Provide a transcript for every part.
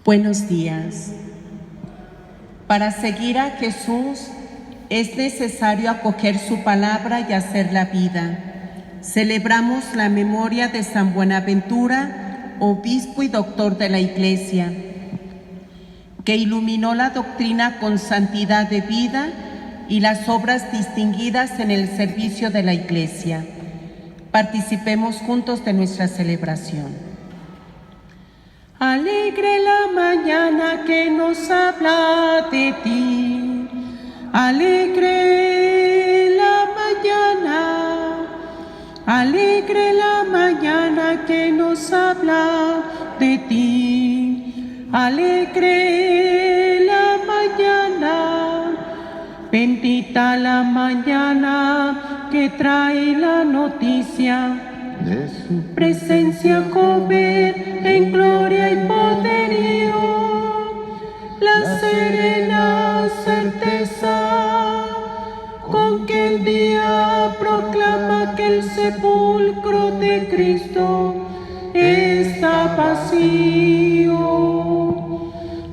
Buenos días. Para seguir a Jesús es necesario acoger su palabra y hacerla vida. Celebramos la memoria de San Buenaventura, obispo y doctor de la Iglesia, que iluminó la doctrina con santidad de vida y las obras distinguidas en el servicio de la Iglesia. Participemos juntos de nuestra celebración. Alegre la mañana que nos habla de ti, alegre la mañana que nos habla de ti, alegre la mañana, bendita la mañana que trae la noticia de su presencia joven en gloria y poderío, la serena certeza con que el día proclama que el sepulcro de Cristo está vacío.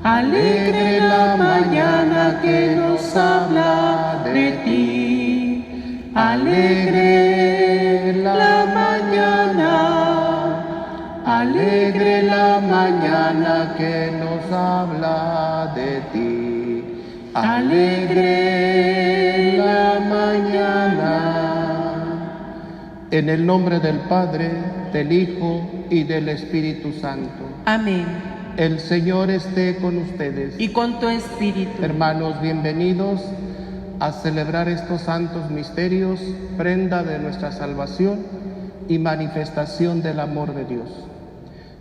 Alegre la mañana que nos habla de ti, alegre la mañana, alegre la mañana que nos habla de ti, alegre la mañana. En el nombre del Padre, del Hijo y del Espíritu Santo. Amén. El Señor esté con ustedes. Y con tu espíritu. Hermanos, bienvenidos a celebrar estos santos misterios, prenda de nuestra salvación y manifestación del amor de Dios.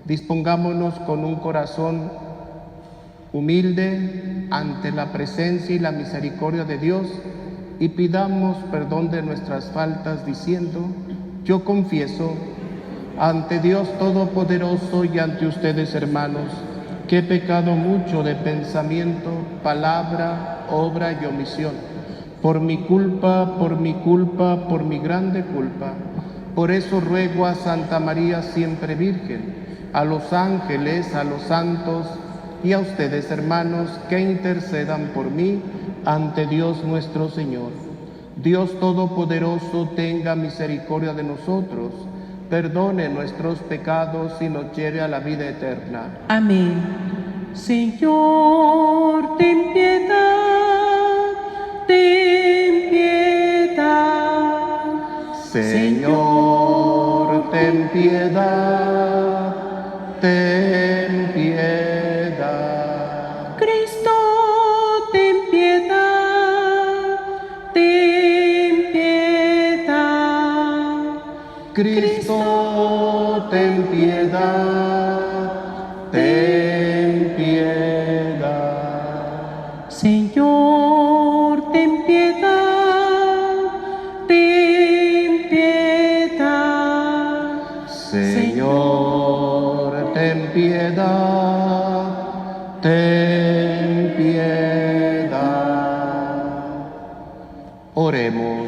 Dispongámonos con un corazón humilde ante la presencia y la misericordia de Dios y pidamos perdón de nuestras faltas diciendo: yo confieso ante Dios Todopoderoso y ante ustedes, hermanos, que he pecado mucho de pensamiento, palabra, obra y omisión, por mi culpa, por mi grande culpa. Por eso ruego a Santa María siempre Virgen, a los ángeles, a los santos y a ustedes, hermanos, que intercedan por mí ante Dios nuestro Señor. Dios Todopoderoso tenga misericordia de nosotros, perdone nuestros pecados y nos lleve a la vida eterna. Amén. Señor, ten piedad, ten piedad. Señor, ten piedad, ten piedad. Cristo, ten piedad, ten piedad. Cristo, ten piedad, ten piedad. Señor, ten piedad, ten piedad. Señor, ten piedad, ten piedad. Oremos.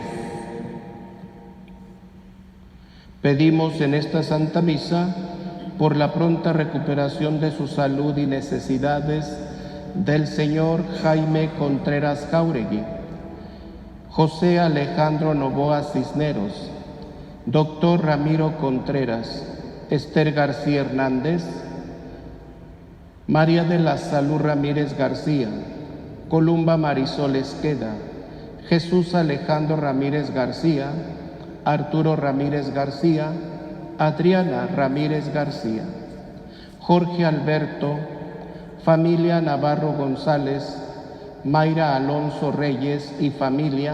Pedimos en esta Santa Misa por la pronta recuperación de su salud y necesidades del señor Jaime Contreras Jáuregui, José Alejandro Novoa Cisneros, doctor Ramiro Contreras, Esther García Hernández, María de la Salud Ramírez García, Columba Marisol Esqueda, Jesús Alejandro Ramírez García, Arturo Ramírez García, Adriana Ramírez García, Jorge Alberto, familia Navarro González, Mayra Alonso Reyes y familia,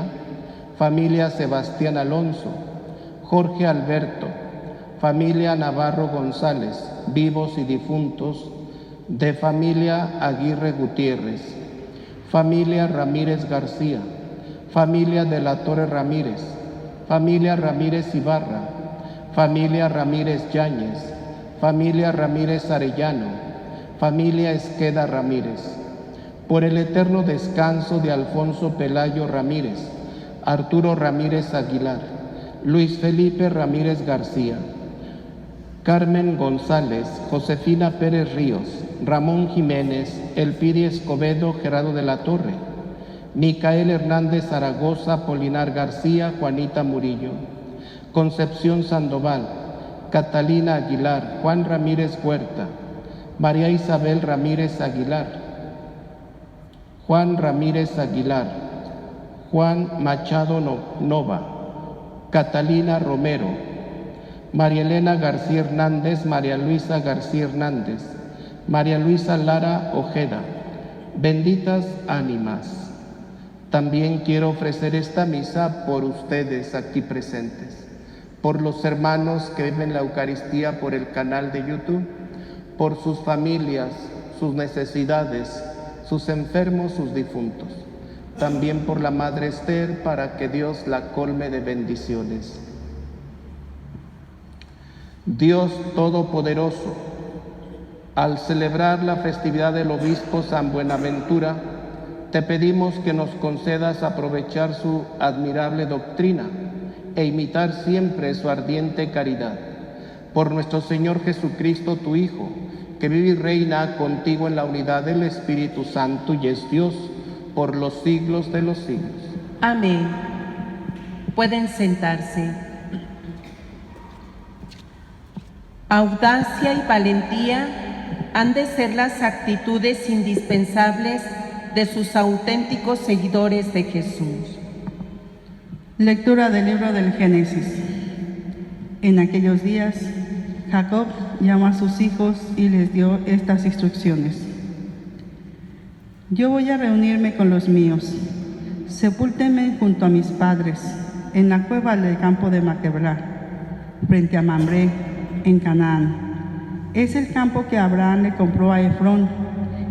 familia Sebastián Alonso, Jorge Alberto, familia Navarro González, vivos y difuntos, de familia Aguirre Gutiérrez, familia Ramírez García, familia de la Torre Ramírez, familia Ramírez Ibarra, familia Ramírez Yáñez, familia Ramírez Arellano, familia Esqueda Ramírez, por el eterno descanso de Alfonso Pelayo Ramírez, Arturo Ramírez Aguilar, Luis Felipe Ramírez García, Carmen González, Josefina Pérez Ríos, Ramón Jiménez, Elpidi Escobedo, Gerardo de la Torre, Micael Hernández Zaragoza, Polinar García, Juanita Murillo, Concepción Sandoval, Catalina Aguilar, Juan Ramírez Huerta, María Isabel Ramírez Aguilar, Juan Ramírez Aguilar, Juan Machado Nova, Catalina Romero, María Elena García Hernández, María Luisa García Hernández, María Luisa Lara Ojeda. Benditas ánimas. También quiero ofrecer esta misa por ustedes aquí presentes, por los hermanos que viven la Eucaristía por el canal de YouTube, por sus familias, sus necesidades, sus enfermos, sus difuntos. También por la Madre Esther, para que Dios la colme de bendiciones. Dios Todopoderoso, al celebrar la festividad del Obispo San Buenaventura, te pedimos que nos concedas aprovechar su admirable doctrina e imitar siempre su ardiente caridad. Por nuestro Señor Jesucristo, tu Hijo, que vive y reina contigo en la unidad del Espíritu Santo y es Dios por los siglos de los siglos. Amén. Pueden sentarse. Audacia y valentía han de ser las actitudes indispensables de sus auténticos seguidores de Jesús. Lectura del libro del Génesis. En aquellos días, Jacob llamó a sus hijos y les dio estas instrucciones. Yo voy a reunirme con los míos. Sepúltenme junto a mis padres, en la cueva del campo de Maquebrá, frente a Mamré, en Canaán. Es el campo que Abraham le compró a Efrón,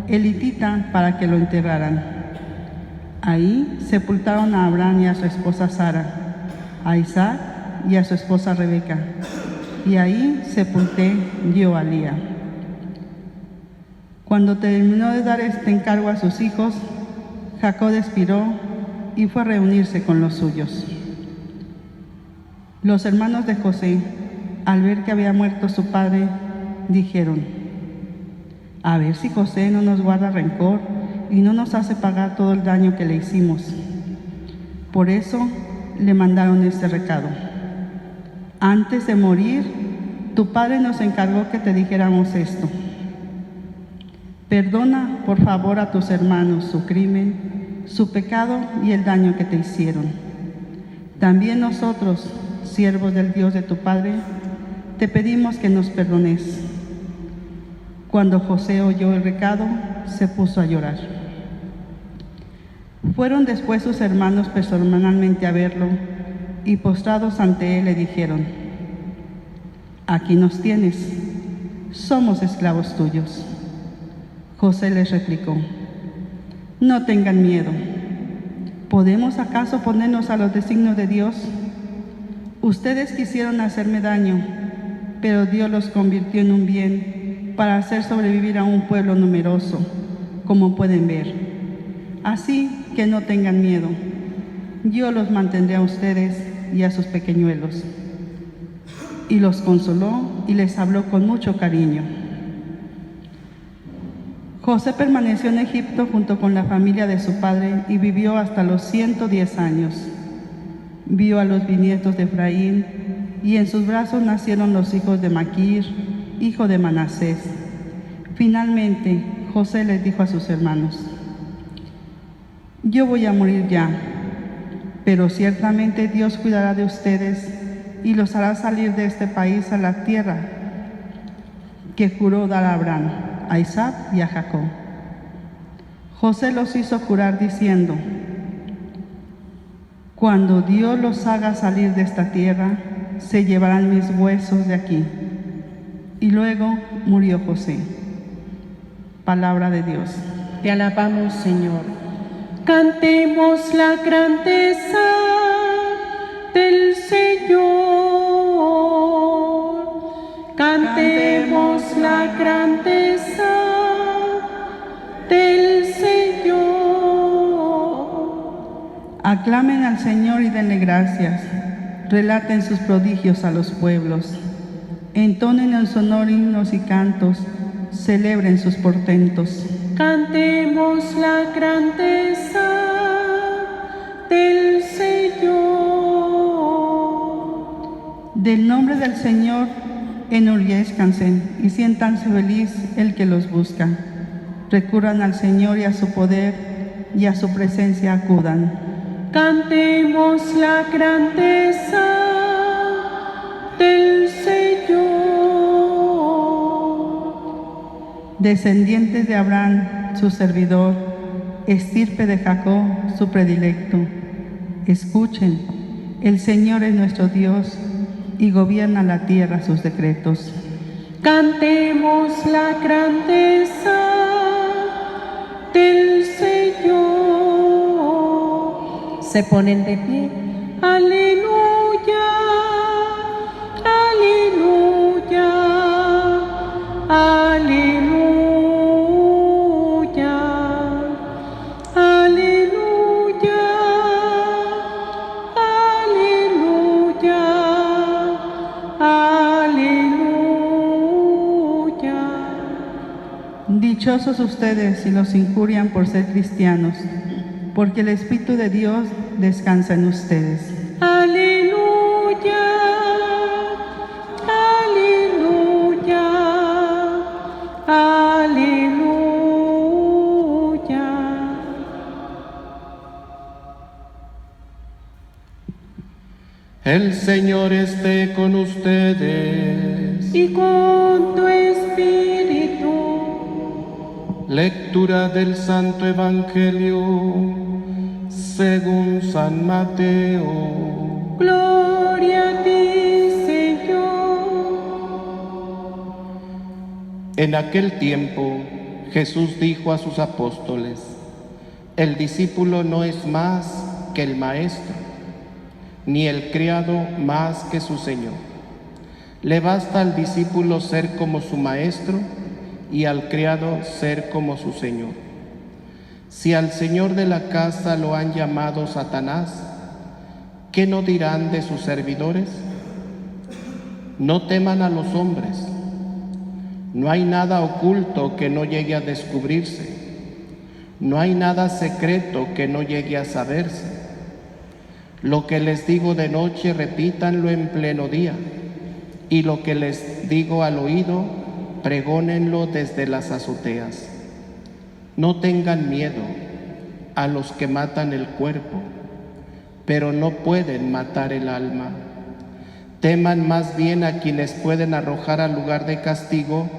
el hitita, para que lo enterraran. Ahí sepultaron a Abraham y a su esposa Sara, a Isaac y a su esposa Rebeca, y ahí sepulté yo a Lía. Cuando terminó de dar este encargo a sus hijos, Jacob expiró y fue a reunirse con los suyos. Los hermanos de José, al ver que había muerto su padre, dijeron: a ver si José no nos guarda rencor y no nos hace pagar todo el daño que le hicimos. Por eso le mandaron este recado: antes de morir, tu padre nos encargó que te dijéramos esto. Perdona, por favor, a tus hermanos su crimen, su pecado y el daño que te hicieron. También nosotros, siervos del Dios de tu padre, te pedimos que nos perdones. Cuando José oyó el recado, se puso a llorar. Fueron después sus hermanos personalmente a verlo y postrados ante él le dijeron: aquí nos tienes, somos esclavos tuyos. José les replicó: no tengan miedo. ¿Podemos acaso ponernos a los designios de Dios? Ustedes quisieron hacerme daño, pero Dios los convirtió en un bien para hacer sobrevivir a un pueblo numeroso, como pueden ver. Así que no tengan miedo. Yo los mantendré a ustedes y a sus pequeñuelos. Y los consoló y les habló con mucho cariño. José permaneció en Egipto junto con la familia de su padre y vivió hasta los 110 años. Vio a los bisnietos de Efraín y en sus brazos nacieron los hijos de Maquir, hijo de Manasés. Finalmente, José les dijo a sus hermanos: yo voy a morir ya, pero ciertamente Dios cuidará de ustedes y los hará salir de este país a la tierra que juró dar a Abraham, a Isaac y a Jacob. José los hizo jurar diciendo: cuando Dios los haga salir de esta tierra, se llevarán mis huesos de aquí. Y luego murió José. Palabra de Dios. Te alabamos, Señor. Cantemos la grandeza del Señor. Cantemos la grandeza del Señor. Aclamen al Señor y denle gracias. Relaten sus prodigios a los pueblos. Entonen en su honor himnos y cantos. celebren sus portentos. Cantemos la grandeza del Señor. Del nombre del Señor enorgullezcanse y siéntanse feliz el que los busca. Recurran al Señor y a su poder y a su presencia acudan. Cantemos la grandeza del Señor. Descendientes de Abraham, su servidor, estirpe de Jacob, su predilecto. Escuchen, el Señor es nuestro Dios y gobierna la tierra sus decretos. Cantemos la grandeza del Señor. Se ponen de pie. Aleluya, aleluya, aleluya, aleluya, aleluya, aleluya. Dichosos ustedes si los injurian por ser cristianos, porque el Espíritu de Dios descansa en ustedes. Aleluya, aleluya, aleluya. El Señor esté con ustedes. Y con tu espíritu. Lectura del Santo Evangelio según San Mateo. Gloria a ti, Señor. En aquel tiempo Jesús dijo a sus apóstoles: el discípulo no es más que el maestro, ni el criado más que su señor. Le basta al discípulo ser como su maestro y al criado ser como su señor. Si al señor de la casa lo han llamado Satanás, ¿qué no dirán de sus servidores? No teman a los hombres. No hay nada oculto que no llegue a descubrirse. No hay nada secreto que no llegue a saberse. Lo que les digo de noche, repítanlo en pleno día. Y lo que les digo al oído, pregónenlo desde las azoteas. No tengan miedo a los que matan el cuerpo, pero no pueden matar el alma. Teman más bien a quienes pueden arrojar al lugar de castigo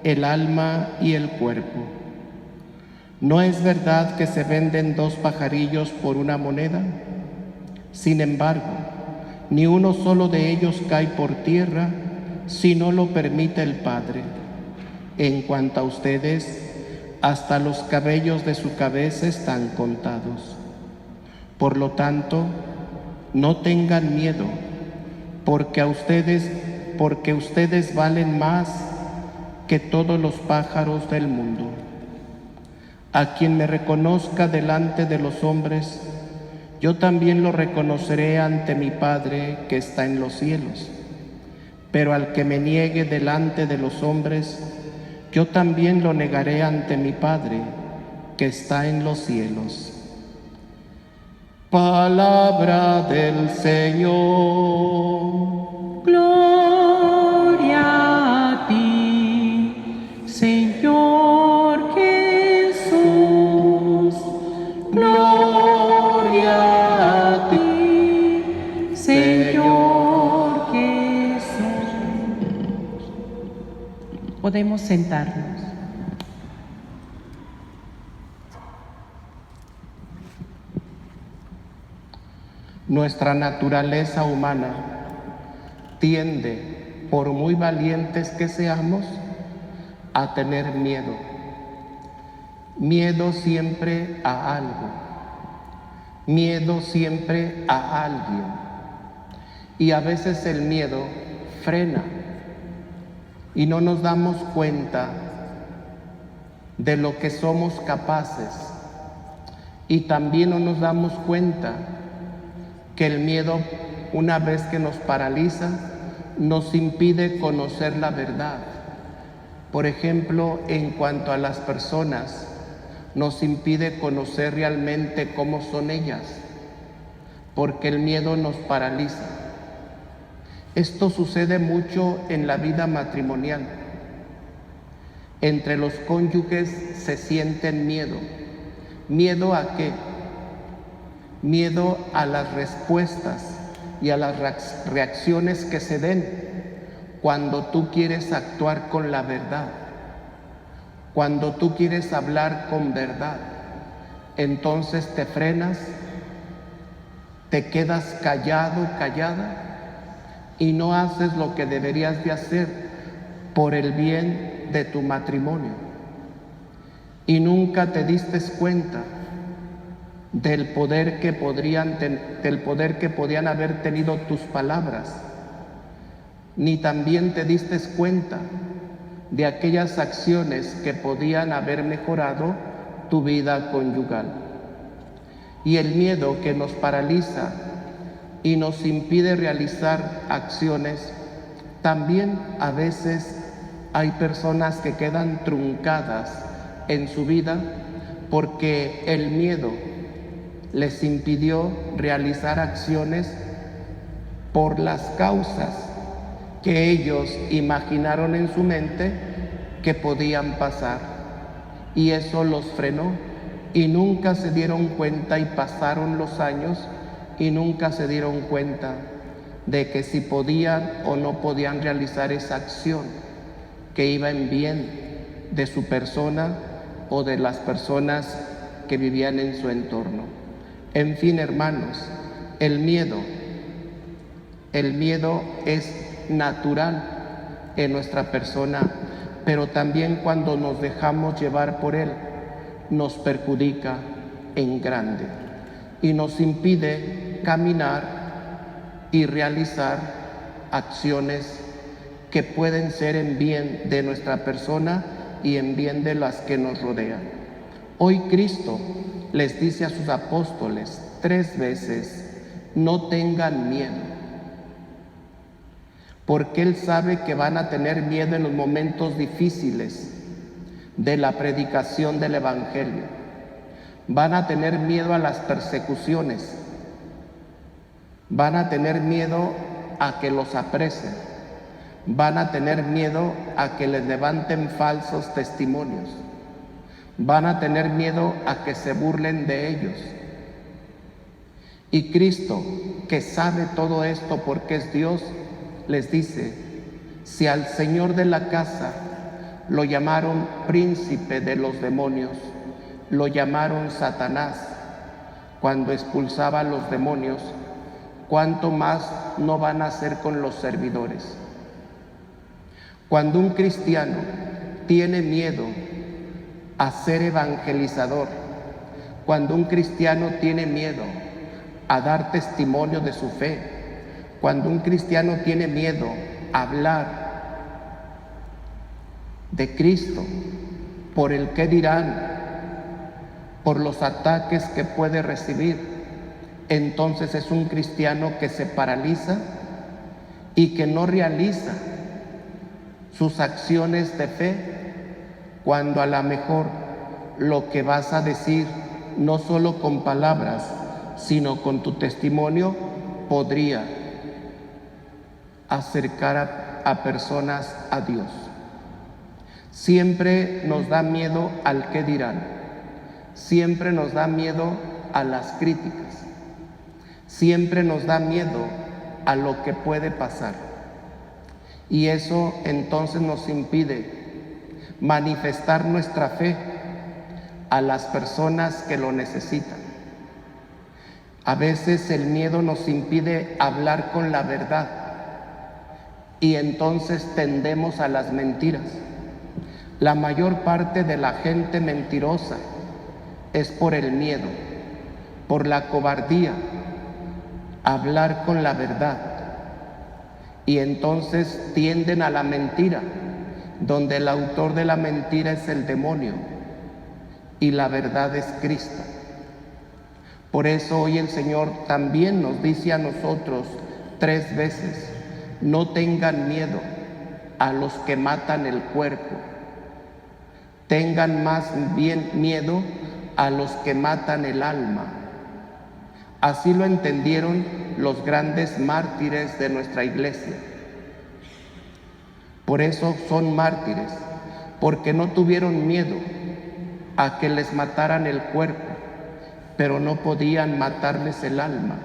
el alma y el cuerpo. ¿No es verdad que se venden 2 pajarillos por 1 moneda? Sin embargo, ni uno solo de ellos cae por tierra si no lo permite el Padre. En cuanto a ustedes, hasta los cabellos de su cabeza están contados. Por lo tanto, no tengan miedo, porque ustedes valen más que todos los pájaros del mundo. A quien me reconozca delante de los hombres, yo también lo reconoceré ante mi Padre que está en los cielos. Pero al que me niegue delante de los hombres, yo también lo negaré ante mi Padre que está en los cielos. Palabra del Señor. Gloria a ti, Señor Jesús. Gloria a ti, Señor Jesús. Podemos sentarnos. Nuestra naturaleza humana tiende, por muy valientes que seamos, a tener miedo. Miedo siempre a algo. Miedo siempre a alguien. Y a veces el miedo frena y no nos damos cuenta de lo que somos capaces. Y también no nos damos cuenta que el miedo, una vez que nos paraliza, nos impide conocer la verdad. Por ejemplo, en cuanto a las personas, nos impide conocer realmente cómo son ellas, porque el miedo nos paraliza. Esto sucede mucho en la vida matrimonial. Entre los cónyuges se sienten miedo. ¿Miedo a qué? Miedo a las respuestas y a las reacciones que se den cuando tú quieres actuar con la verdad, cuando tú quieres hablar con verdad. Entonces te frenas, te quedas callado, callada, y no haces lo que deberías de hacer por el bien de tu matrimonio. Y nunca te diste cuenta del poder que podían haber tenido tus palabras, ni también te diste cuenta de aquellas acciones que podían haber mejorado tu vida conyugal. Y el miedo que nos paraliza y nos impide realizar acciones, también a veces hay personas que quedan truncadas en su vida porque el miedo les impidió realizar acciones por las causas que ellos imaginaron en su mente que podían pasar, y eso los frenó y nunca se dieron cuenta, y pasaron los años y nunca se dieron cuenta de que si podían o no podían realizar esa acción que iba en bien de su persona o de las personas que vivían en su entorno. En fin, hermanos, el miedo es natural en nuestra persona, pero también cuando nos dejamos llevar por él, nos perjudica en grande y nos impide caminar y realizar acciones que pueden ser en bien de nuestra persona y en bien de las que nos rodean. Hoy Cristo les dice a sus apóstoles 3 veces: no tengan miedo, porque Él sabe que van a tener miedo en los momentos difíciles de la predicación del Evangelio. Van a tener miedo a las persecuciones, van a tener miedo a que los apresen, van a tener miedo a que les levanten falsos testimonios, van a tener miedo a que se burlen de ellos. Y Cristo, que sabe todo esto porque es Dios, les dice: si al Señor de la casa lo llamaron príncipe de los demonios, lo llamaron Satanás cuando expulsaba a los demonios, ¿cuánto más no van a hacer con los servidores? Cuando un cristiano tiene miedo a ser evangelizador, cuando un cristiano tiene miedo a dar testimonio de su fe, cuando un cristiano tiene miedo a hablar de Cristo por el qué dirán, por los ataques que puede recibir, entonces es un cristiano que se paraliza y que no realiza sus acciones de fe, cuando a lo mejor lo que vas a decir, no solo con palabras, sino con tu testimonio, podría acercar a personas a Dios. Siempre nos da miedo al qué dirán, siempre nos da miedo a las críticas, siempre nos da miedo a lo que puede pasar, y eso entonces nos impide manifestar nuestra fe a las personas que lo necesitan. A veces el miedo nos impide hablar con la verdad y entonces tendemos a las mentiras. La mayor parte de la gente mentirosa es por el miedo, por la cobardía, hablar con la verdad, y entonces tienden a la mentira, donde el autor de la mentira es el demonio y la verdad es Cristo. Por eso hoy el Señor también nos dice a nosotros 3 veces: no tengan miedo a los que matan el cuerpo, tengan más bien miedo a los que matan el alma. Así lo entendieron los grandes mártires de nuestra iglesia. Por eso son mártires, porque no tuvieron miedo a que les mataran el cuerpo, pero no podían matarles el alma.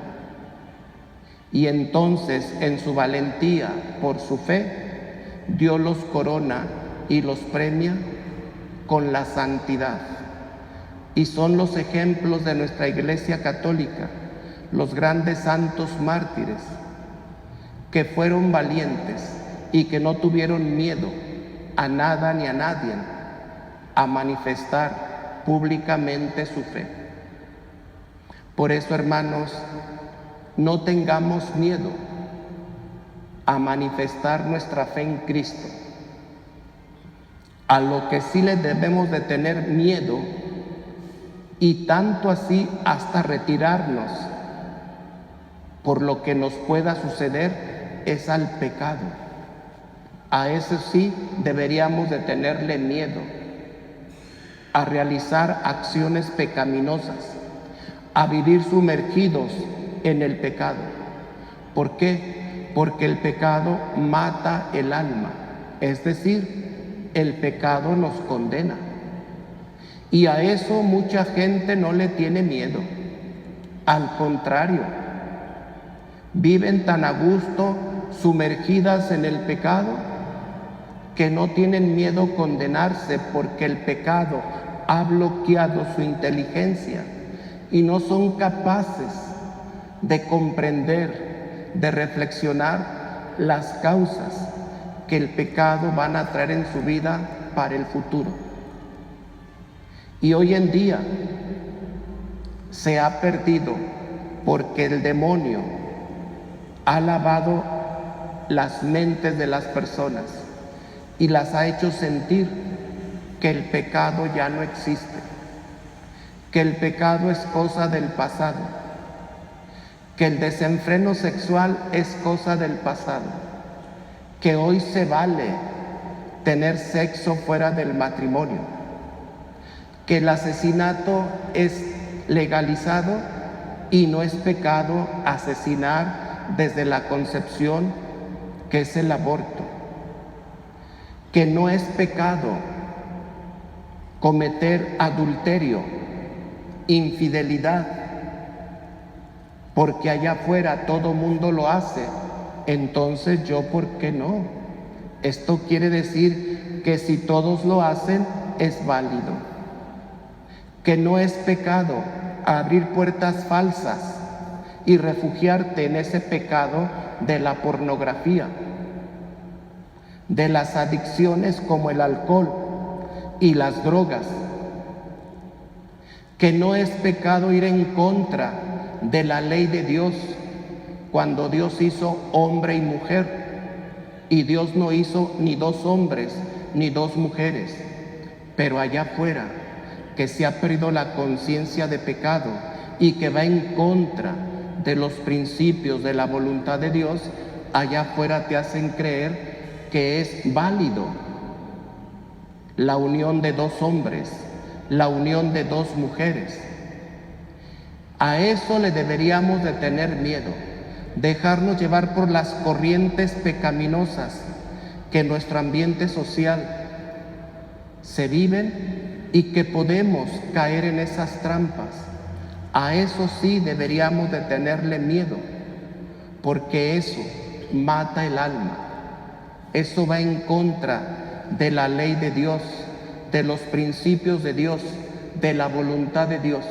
Y entonces, en su valentía, por su fe, Dios los corona y los premia con la santidad. Y son los ejemplos de nuestra Iglesia Católica, los grandes santos mártires, que fueron valientes y que no tuvieron miedo a nada ni a nadie a manifestar públicamente su fe. Por eso, hermanos, no tengamos miedo a manifestar nuestra fe en Cristo. A lo que sí le debemos de tener miedo, y tanto así hasta retirarnos por lo que nos pueda suceder, es al pecado. A eso sí deberíamos de tenerle miedo, a realizar acciones pecaminosas, a vivir sumergidos en el pecado. ¿Por qué? Porque el pecado mata el alma, es decir, el pecado nos condena. Y a eso mucha gente no le tiene miedo. Al contrario, viven tan a gusto sumergidas en el pecado que no tienen miedo a condenarse, porque el pecado ha bloqueado su inteligencia y no son capaces de comprender, de reflexionar las causas que el pecado van a traer en su vida para el futuro. Y hoy en día se ha perdido porque el demonio ha lavado las mentes de las personas y las ha hecho sentir que el pecado ya no existe, que el pecado es cosa del pasado, que el desenfreno sexual es cosa del pasado, que hoy se vale tener sexo fuera del matrimonio, que el asesinato es legalizado y no es pecado asesinar desde la concepción, que es el aborto, que no es pecado cometer adulterio, infidelidad, porque allá afuera todo mundo lo hace, entonces yo, ¿por qué no? Esto quiere decir que si todos lo hacen, es válido. Que no es pecado abrir puertas falsas y refugiarte en ese pecado de la pornografía, de las adicciones como el alcohol y las drogas. Que no es pecado ir en contra de la ley de Dios, cuando Dios hizo hombre y mujer, y Dios no hizo ni dos hombres ni dos mujeres. Pero allá afuera, que se ha perdido la conciencia de pecado y que va en contra de los principios de la voluntad de Dios, allá afuera te hacen creer que es válido la unión de dos hombres, la unión de dos mujeres. A eso le deberíamos de tener miedo, dejarnos llevar por las corrientes pecaminosas que en nuestro ambiente social se viven y que podemos caer en esas trampas. A eso sí deberíamos de tenerle miedo, porque eso mata el alma, eso va en contra de la ley de Dios, de los principios de Dios, de la voluntad de Dios.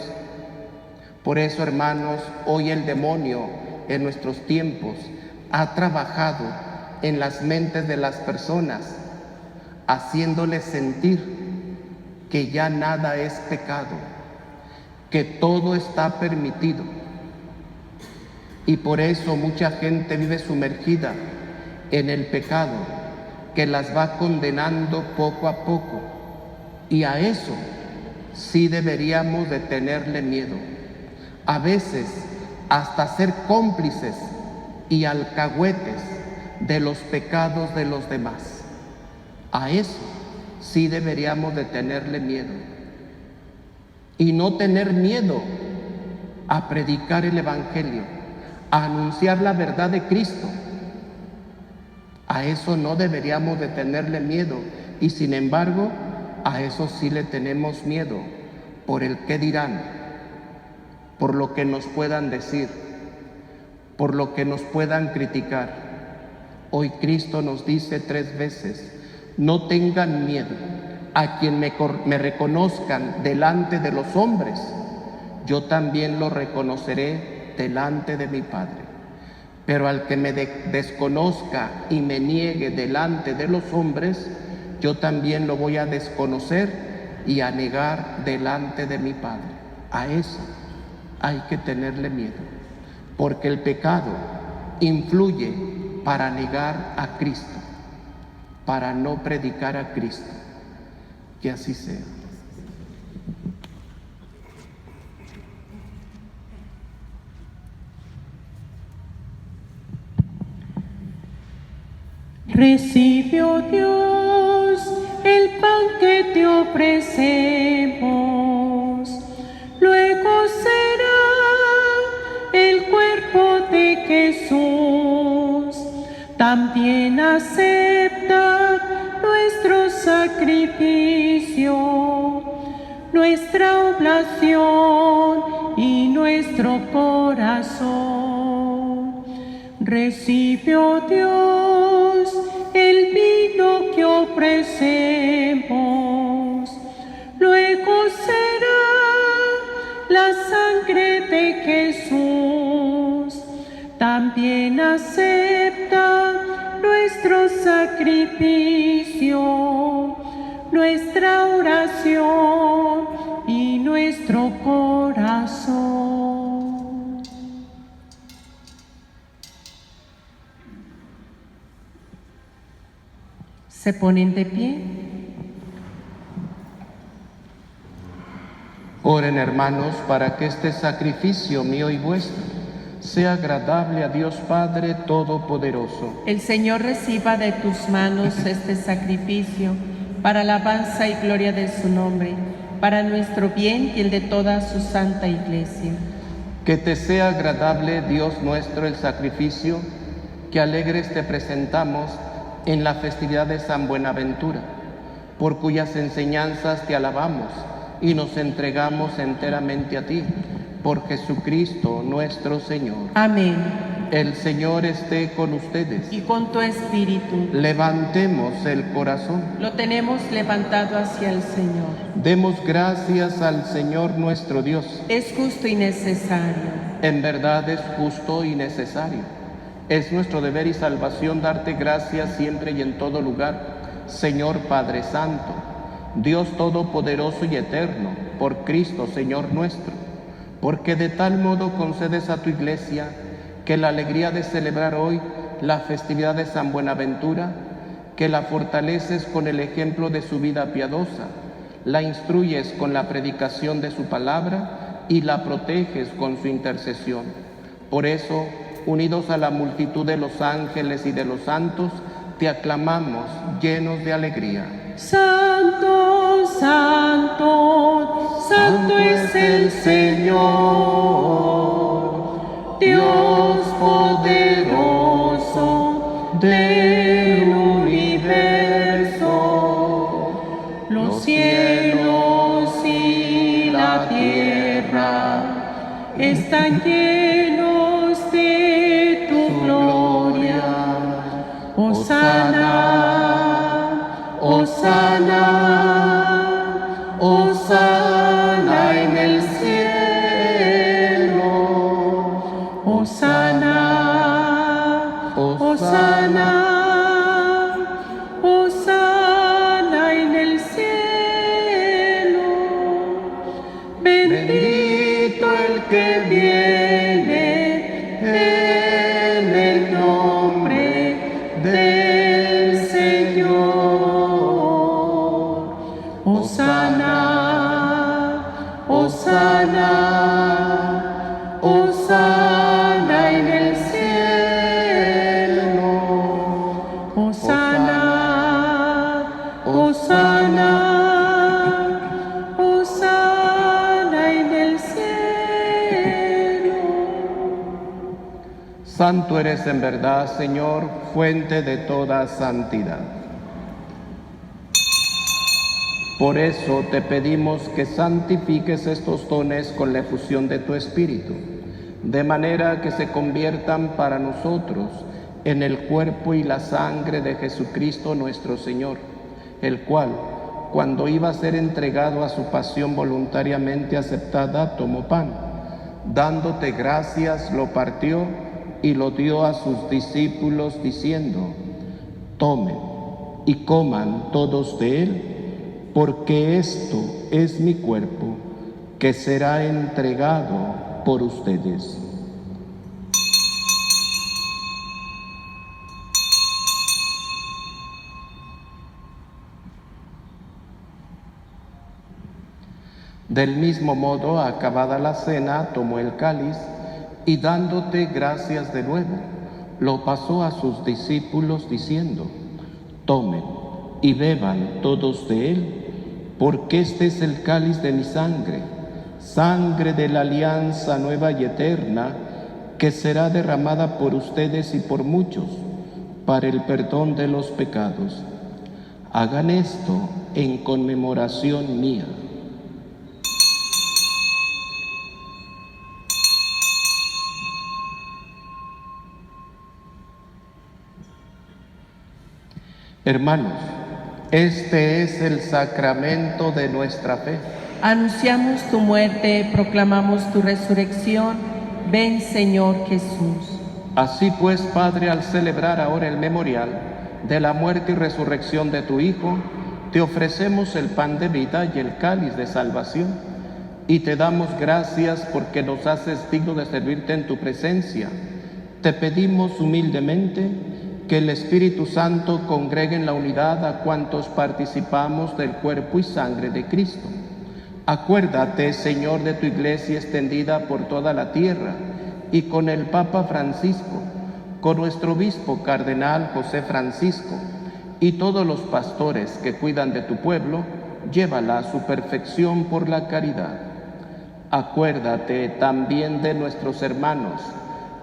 Por eso, hermanos, hoy el demonio en nuestros tiempos ha trabajado en las mentes de las personas, haciéndoles sentir que ya nada es pecado, que todo está permitido. Y por eso mucha gente vive sumergida en el pecado, que las va condenando poco a poco. Y a eso sí deberíamos de tenerle miedo. A veces hasta ser cómplices y alcahuetes de los pecados de los demás. A eso sí deberíamos de tenerle miedo. Y no tener miedo a predicar el Evangelio, a anunciar la verdad de Cristo. A eso no deberíamos de tenerle miedo. Y sin embargo, a eso sí le tenemos miedo, por el qué dirán, por lo que nos puedan decir, por lo que nos puedan criticar. Hoy Cristo nos dice 3 veces, no tengan miedo. A quien me reconozcan delante de los hombres, yo también lo reconoceré delante de mi Padre. Pero al que me desconozca y me niegue delante de los hombres, yo también lo voy a desconocer y a negar delante de mi Padre. A eso hay que tenerle miedo, porque el pecado influye para negar a Cristo, para no predicar a Cristo. Que así sea. Recibe, oh Dios, el pan que te ofrecemos, luego será el cuerpo de Jesús. También acepta nuestro sacrificio, nuestra oblación y nuestro corazón. Recibe, oh Dios, el vino que ofrecemos, luego será la sangre de Jesús. También acepta nuestro sacrificio, nuestra oración y nuestro corazón. Se ponen de pie. Oren, hermanos, para que este sacrificio mío y vuestro sea agradable a Dios Padre Todopoderoso. El Señor reciba de tus manos este sacrificio para alabanza y gloria de su nombre, para nuestro bien y el de toda su santa Iglesia. Que te sea agradable, Dios nuestro, el sacrificio que alegres te presentamos en la festividad de San Buenaventura, por cuyas enseñanzas te alabamos y nos entregamos enteramente a ti, por Jesucristo nuestro Señor. Amén. El Señor esté con ustedes. Y con tu espíritu. Levantemos el corazón. Lo tenemos levantado hacia el Señor. Demos gracias al Señor nuestro Dios. Es justo y necesario. En verdad es justo y necesario. Es nuestro deber y salvación darte gracias siempre y en todo lugar, Señor Padre Santo, Dios Todopoderoso y Eterno, por Cristo Señor nuestro, porque de tal modo concedes a tu Iglesia que la alegría de celebrar hoy la festividad de San Buenaventura, que la fortaleces con el ejemplo de su vida piadosa, la instruyes con la predicación de su palabra y la proteges con su intercesión. Por eso, unidos a la multitud de los ángeles y de los santos, te aclamamos llenos de alegría. Santo, santo, santo es el Señor, Dios poderoso del universo. Los cielos y la tierra están llenos de tu gloria. Hosana, hosana, hosana en el cielo. Hosana, hosana, hosana en el cielo. Bendito el que viene en el nombre del Señor. Hosana, hosana, hosana en el cielo. Hosana, hosana. Santo eres en verdad, Señor, fuente de toda santidad. Por eso te pedimos que santifiques estos dones con la efusión de tu Espíritu, de manera que se conviertan para nosotros en el cuerpo y la sangre de Jesucristo nuestro Señor, el cual, cuando iba a ser entregado a su pasión voluntariamente aceptada, tomó pan. Dándote gracias, lo partió y lo dio a sus discípulos, diciendo: tomen y coman todos de él, porque esto es mi cuerpo, que será entregado por ustedes. Del mismo modo, acabada la cena, tomó el cáliz y dándote gracias de nuevo, lo pasó a sus discípulos diciendo: tomen y beban todos de él, porque este es el cáliz de mi sangre, sangre de la alianza nueva y eterna, que será derramada por ustedes y por muchos, para el perdón de los pecados. Hagan esto en conmemoración mía. Hermanos, este es el sacramento de nuestra fe. Anunciamos tu muerte, proclamamos tu resurrección. Ven, Señor Jesús. Así pues, Padre, al celebrar ahora el memorial de la muerte y resurrección de tu Hijo, te ofrecemos el pan de vida y el cáliz de salvación, y te damos gracias porque nos haces digno de servirte en tu presencia. Te pedimos humildemente que el Espíritu Santo congregue en la unidad a cuantos participamos del cuerpo y sangre de Cristo. Acuérdate, Señor, de tu Iglesia extendida por toda la tierra, y con el Papa Francisco, con nuestro obispo cardenal José Francisco, y todos los pastores que cuidan de tu pueblo, llévala a su perfección por la caridad. Acuérdate también de nuestros hermanos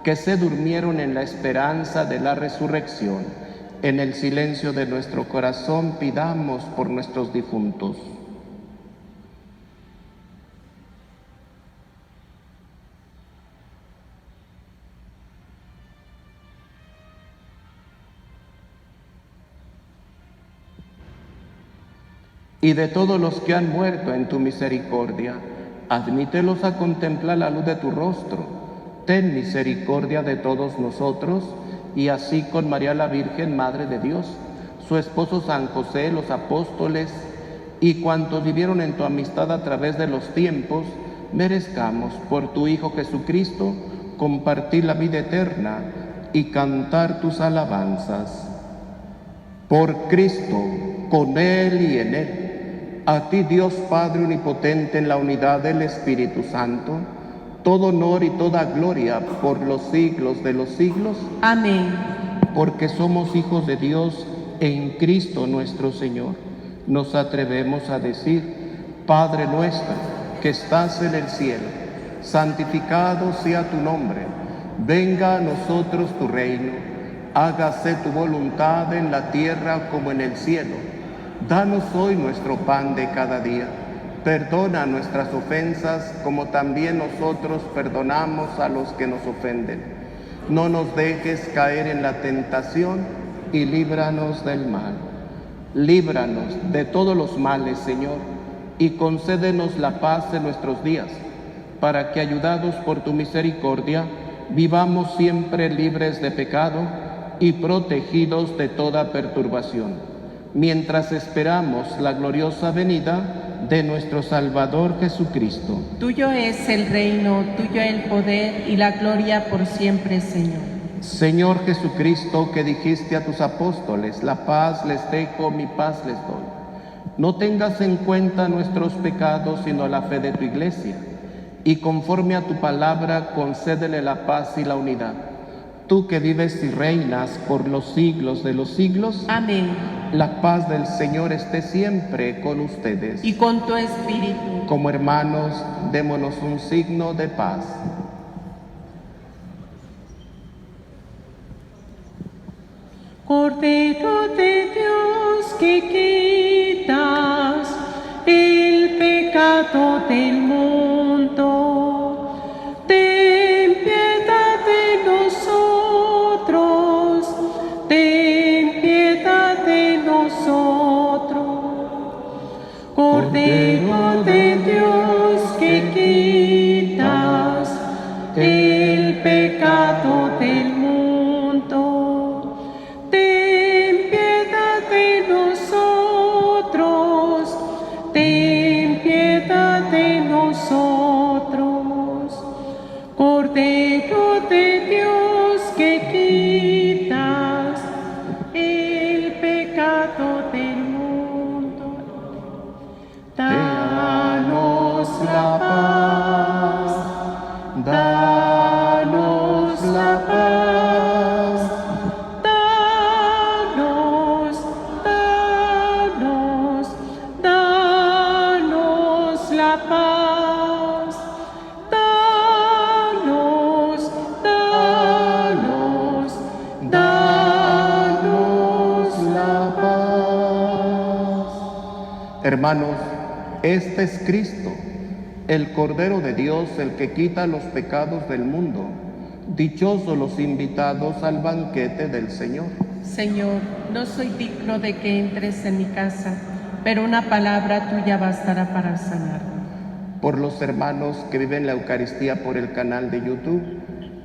que se durmieron en la esperanza de la resurrección. En el silencio de nuestro corazón pidamos por nuestros difuntos. Y de todos los que han muerto en tu misericordia, admítelos a contemplar la luz de tu rostro. Ten misericordia de todos nosotros, y así con María la Virgen, Madre de Dios, su esposo San José, los apóstoles y cuantos vivieron en tu amistad a través de los tiempos, merezcamos por tu Hijo Jesucristo compartir la vida eterna y cantar tus alabanzas. Por Cristo, con Él y en Él, a ti Dios Padre Omnipotente en la unidad del Espíritu Santo, todo honor y toda gloria por los siglos de los siglos. Amén. Porque somos hijos de Dios en Cristo nuestro Señor, nos atrevemos a decir: Padre nuestro, que estás en el cielo, santificado sea tu nombre. Venga a nosotros tu reino. Hágase tu voluntad en la tierra como en el cielo. Danos hoy nuestro pan de cada día. Perdona nuestras ofensas, como también nosotros perdonamos a los que nos ofenden. No nos dejes caer en la tentación y líbranos del mal. Líbranos de todos los males, Señor, y concédenos la paz en nuestros días, para que, ayudados por tu misericordia, vivamos siempre libres de pecado y protegidos de toda perturbación, mientras esperamos la gloriosa venida de nuestro Salvador Jesucristo. Tuyo es el reino, tuyo el poder y la gloria por siempre, Señor. Señor Jesucristo, que dijiste a tus apóstoles: la paz les dejo, mi paz les doy. No tengas en cuenta nuestros pecados, sino la fe de tu Iglesia, y conforme a tu palabra concédele la paz y la unidad. Tú que vives y reinas por los siglos de los siglos. Amén. La paz del Señor esté siempre con ustedes. Y con tu espíritu. Como hermanos, démonos un signo de paz. Cordero de Dios que quitas el pecado del mundo, ten piedad de nosotros, ten piedad de nosotros. Cordero de Dios que quitas el pecado del mundo, ten piedad de nosotros, ten piedad de nosotros. Cordero de Dios que quitas el pecado del mundo, danos la paz, danos la paz, danos la paz, danos la paz. Hermanos, este es Cristo, el Cordero de Dios, el que quita los pecados del mundo. Dichosos los invitados al banquete del Señor. Señor, no soy digno de que entres en mi casa, pero una palabra tuya bastará para sanarme. Por los hermanos que viven la Eucaristía por el canal de YouTube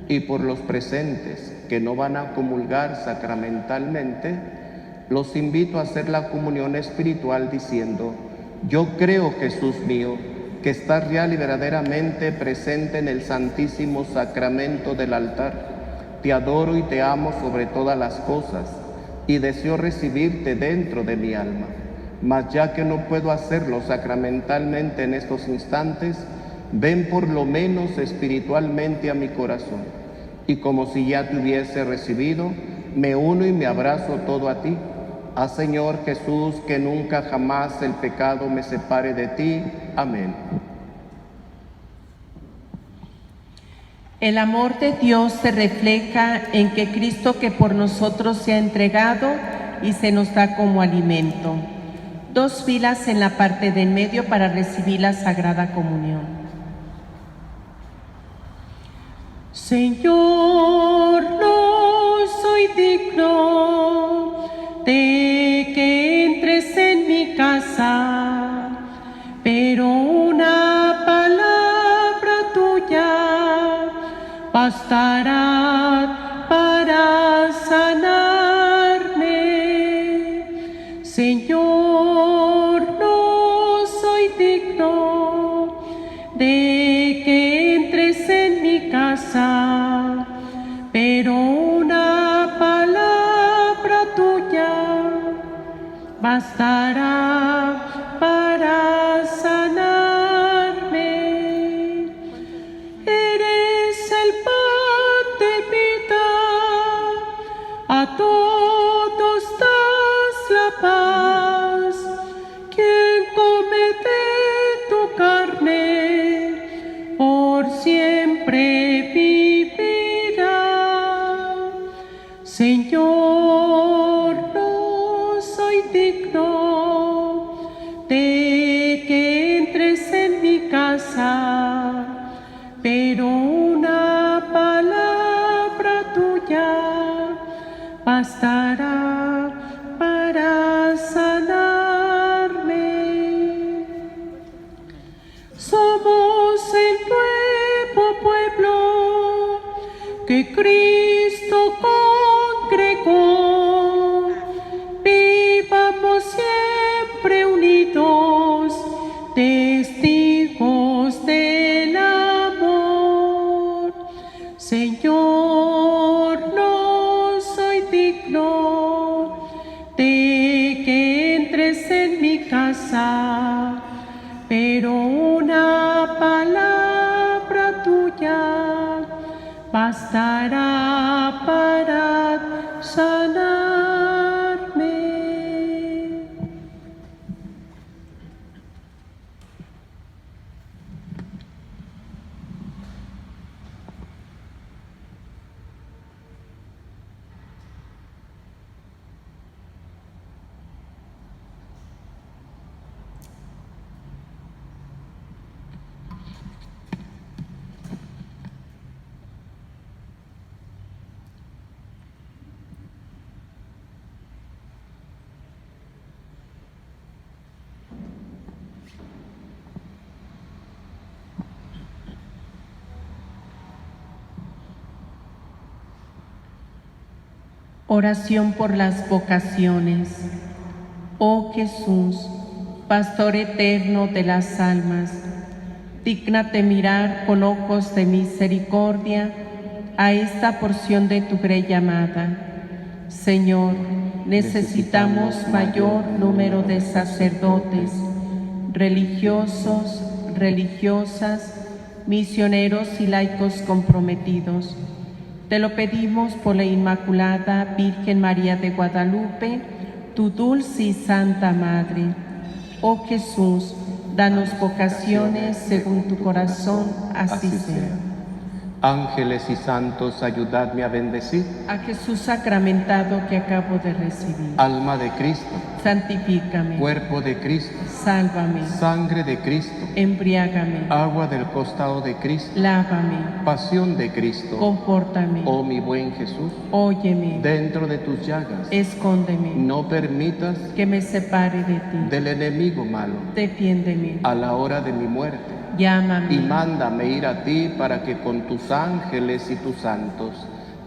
y por los presentes que no van a comulgar sacramentalmente, los invito a hacer la comunión espiritual diciendo: yo creo, Jesús mío, que estás real y verdaderamente presente en el santísimo sacramento del altar. Te adoro y te amo sobre todas las cosas y deseo recibirte dentro de mi alma. Mas ya que no puedo hacerlo sacramentalmente en estos instantes, ven por lo menos espiritualmente a mi corazón. Y como si ya te hubiese recibido, me uno y me abrazo todo a ti. Haz, Señor Jesús, que nunca jamás el pecado me separe de ti. Amén. El amor de Dios se refleja en que Cristo, que por nosotros se ha entregado y se nos da como alimento. 2 filas en la parte del medio para recibir la Sagrada Comunión. Señor, no soy digno de que entres en mi casa, pero una palabra tuya bastará para sanarme. Señor, no soy digno de que entres en mi casa, pero una palabra tuya bastará para sanarme. Eres el pan de vida, a todos das la paz. Quien come de tu carne, por siempre vivirá. Señor, no soy digno de que entres en mi casa, pero una palabra tuya bastará para sanarme. Somos el nuevo pueblo que Cristo congregó. Vivamos siempre unidos, testigos del amor. Señor, no soy digno de que entres en mi casa, pero una palabra tuya bastará para sanarme. Oración por las vocaciones. Oh Jesús, Pastor eterno de las almas, dígnate mirar con ojos de misericordia a esta porción de tu grey amada. Señor, necesitamos mayor número de sacerdotes, religiosos, religiosas, misioneros y laicos comprometidos. Te lo pedimos por la Inmaculada Virgen María de Guadalupe, tu dulce y santa Madre. Oh Jesús, danos vocaciones según tu corazón, así sea. Ángeles y santos, ayudadme a bendecir. A Jesús sacramentado que acabo de recibir. Alma de Cristo, Santifícame. cuerpo de Cristo, Sálvame. sangre de Cristo, Embriágame. agua del costado de Cristo, Lávame. pasión de Cristo. Confórtame. Oh mi buen Jesús, Óyeme. dentro de tus llagas, Escóndeme. no permitas Que me separe de ti. del enemigo malo. Defiéndeme. A la hora de mi muerte, Llámame. y mándame ir a ti para que con tus ángeles y tus santos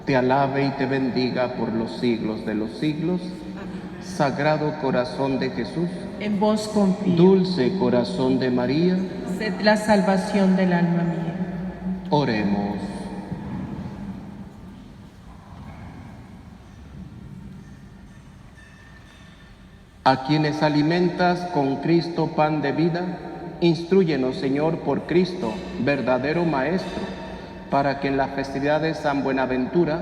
te alabe y te bendiga por los siglos de los siglos. Sagrado corazón de Jesús, En vos confío. dulce corazón de María, Sed la salvación del alma mía. oremos. A quienes alimentas con Cristo pan de vida, instrúyenos, Señor, por Cristo, verdadero Maestro, para que en la festividad de San Buenaventura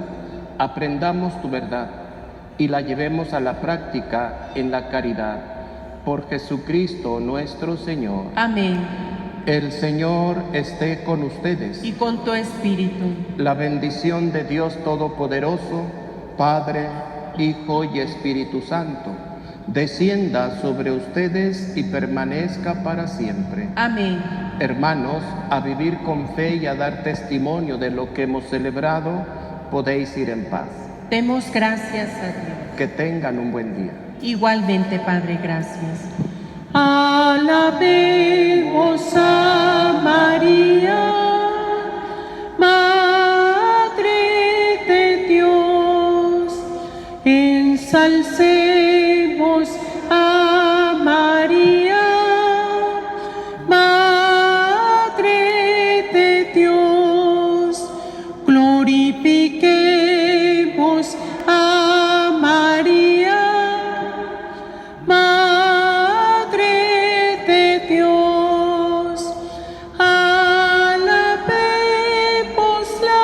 aprendamos tu verdad y la llevemos a la práctica en la caridad. Por Jesucristo nuestro Señor. Amén. El Señor esté con ustedes. Y con tu espíritu. La bendición de Dios Todopoderoso, Padre, Hijo y Espíritu Santo, descienda sobre ustedes y permanezca para siempre. Amén. Hermanos, a vivir con fe y a dar testimonio de lo que hemos celebrado, podéis ir en paz. Demos gracias a Dios. Que tengan un buen día. Igualmente, Padre, gracias. Alabemos a María, Madre de Dios. Ensalcemos a María, Madre de Dios. Glorifiquemos a María, Madre de Dios. Alabémosla,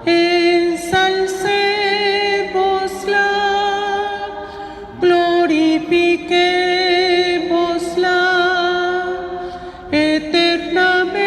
ensalcémosla, glorifiquémosla eternamente.